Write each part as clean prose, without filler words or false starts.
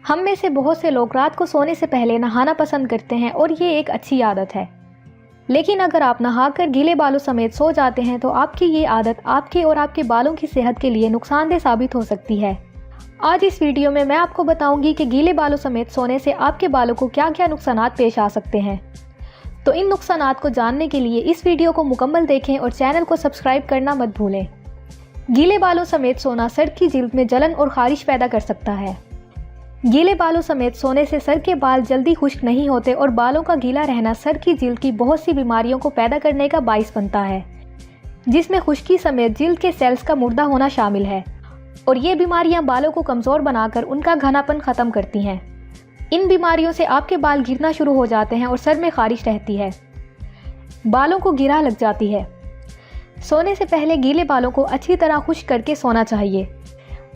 हम में से बहुत से लोग रात को सोने से पहले नहाना पसंद करते हैं और ये एक अच्छी आदत है। लेकिन अगर आप नहाकर गीले बालों समेत सो जाते हैं तो आपकी ये आदत आपके और आपके बालों की सेहत के लिए नुकसानदेह साबित हो सकती है। आज इस वीडियो में मैं आपको बताऊंगी कि गीले बालों समेत सोने से आपके बालों को क्या क्या नुकसानात पेश आ सकते हैं। तो इन नुकसानात को जानने के लिए इस वीडियो को मुकम्मल देखें और चैनल को सब्सक्राइब करना मत भूलें। गीले बालों समेत सोना सर की जिल्द में जलन और खारिश पैदा कर सकता है। गीले बालों समेत सोने से सर के बाल जल्दी खुश्क नहीं होते और बालों का गीला रहना सर की जिल्द की बहुत सी बीमारियों को पैदा करने का बाइस बनता है, जिसमें खुश्की समेत जिल्द के सेल्स का मुर्दा होना शामिल है। और ये बीमारियां बालों को कमज़ोर बनाकर उनका घनापन ख़त्म करती हैं। इन बीमारियों से आपके बाल गिरना शुरू हो जाते हैं और सर में खारिश रहती है। बालों को गिरा लग जाती है। सोने से पहले गीले बालों को अच्छी तरह खुश्क करके सोना चाहिए,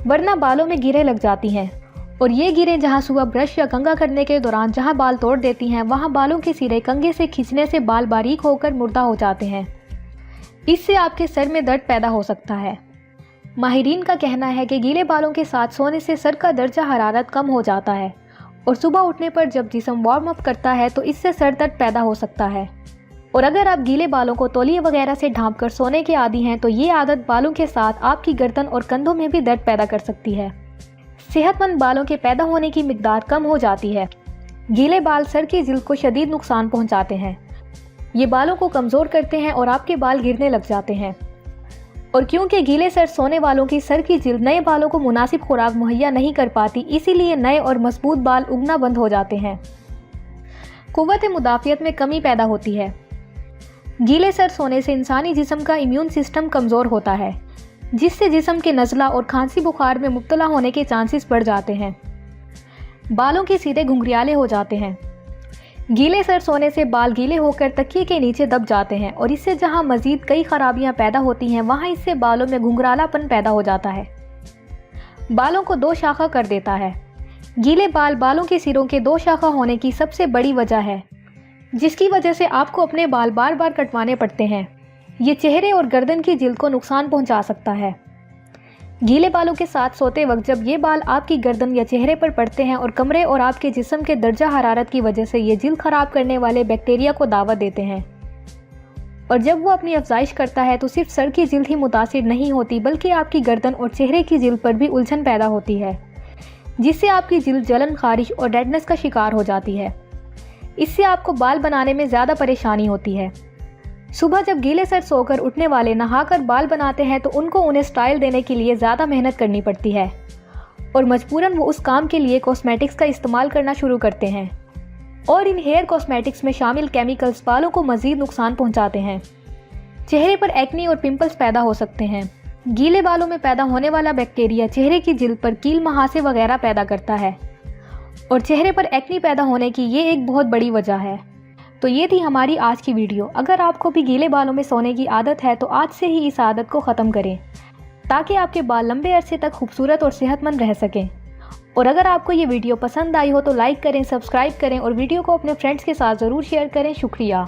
वरना बालों में गिरें लग जाती हैं। और ये गिरें जहाँ सुबह ब्रश या कंघा करने के दौरान जहाँ बाल तोड़ देती हैं, वहाँ बालों के सिरे कंघे से खींचने से बाल बारीक होकर मुर्दा हो जाते हैं। इससे आपके सर में दर्द पैदा हो सकता है। माहिरीन का कहना है कि गीले बालों के साथ सोने से सर का दर्जा हरारत कम हो जाता है और सुबह उठने पर जब जिस्म वार्म अप करता है तो इससे सर दर्द पैदा हो सकता है। और अगर आप गीले बालों को तौलिए वगैरह से ढांप कर सोने के आदी हैं तो ये आदत बालों के साथ आपकी गर्दन और कंधों में भी दर्द पैदा कर सकती है। सेहतमंद बालों के पैदा होने की मिकदार कम हो जाती है। गीले बाल सर की जिल्द को शदीद नुकसान पहुंचाते हैं। ये बालों को कमज़ोर करते हैं और आपके बाल गिरने लग जाते हैं। और क्योंकि गीले सर सोने वालों की सर की जिल्द नए बालों को मुनासिब खुराक मुहैया नहीं कर पाती, इसीलिए नए और मजबूत बाल उगना बंद हो जाते हैं। कुव्वत मुदाफ़ियत में कमी पैदा होती है। गीले सर सोने से इंसानी जिस्म का इम्यून सिस्टम कमज़ोर होता है, जिससे जिस्म के नज़ला और खांसी बुखार में मुब्तला होने के चांसेस बढ़ जाते हैं। बालों के सिरे घुंघरियाले हो जाते हैं। गीले सर सोने से बाल गीले होकर तकिए के नीचे दब जाते हैं और इससे जहां मजीद कई खराबियां पैदा होती हैं, वहां इससे बालों में घुंघरालापन पैदा हो जाता है। बालों को दो शाखा कर देता है। गीले बाल बालों के सिरों के दो शाखा होने की सबसे बड़ी वजह है, जिसकी वजह से आपको अपने बाल बार बार कटवाने पड़ते हैं। ये चेहरे और गर्दन की जिल्द को नुकसान पहुंचा सकता है। गीले बालों के साथ सोते वक्त जब ये बाल आपकी गर्दन या चेहरे पर पड़ते हैं और कमरे और आपके जिस्म के दर्जा हरारत की वजह से ये जिल्द खराब करने वाले बैक्टीरिया को दावत देते हैं। और जब वो अपनी अफजाइश करता है तो सिर्फ सर की जिल्द ही मुतासिर नहीं होती, बल्कि आपकी गर्दन और चेहरे की जिल्द पर भी उलझन पैदा होती है, जिससे आपकी जिल्द जलन, खारिश और डेडनेस का शिकार हो जाती है। इससे आपको बाल बनाने में ज़्यादा परेशानी होती है। सुबह जब गीले सर सोकर उठने वाले नहाकर बाल बनाते हैं तो उनको उन्हें स्टाइल देने के लिए ज़्यादा मेहनत करनी पड़ती है और मजबूरन वो उस काम के लिए कॉस्मेटिक्स का इस्तेमाल करना शुरू करते हैं। और इन हेयर कॉस्मेटिक्स में शामिल केमिकल्स बालों को मज़ीद नुकसान पहुंचाते हैं। चेहरे पर एक्नी और पिंपल्स पैदा हो सकते हैं। गीले बालों में पैदा होने वाला बैक्टीरिया चेहरे की जिल्द पर कील, महासे वगैरह पैदा करता है और चेहरे पर एक्नी पैदा होने की ये एक बहुत बड़ी वजह है। तो ये थी हमारी आज की वीडियो। अगर आपको भी गीले बालों में सोने की आदत है तो आज से ही इस आदत को ख़त्म करें, ताकि आपके बाल लंबे अरसे तक खूबसूरत और सेहतमंद रह सकें। और अगर आपको ये वीडियो पसंद आई हो तो लाइक करें, सब्सक्राइब करें और वीडियो को अपने फ्रेंड्स के साथ ज़रूर शेयर करें। शुक्रिया।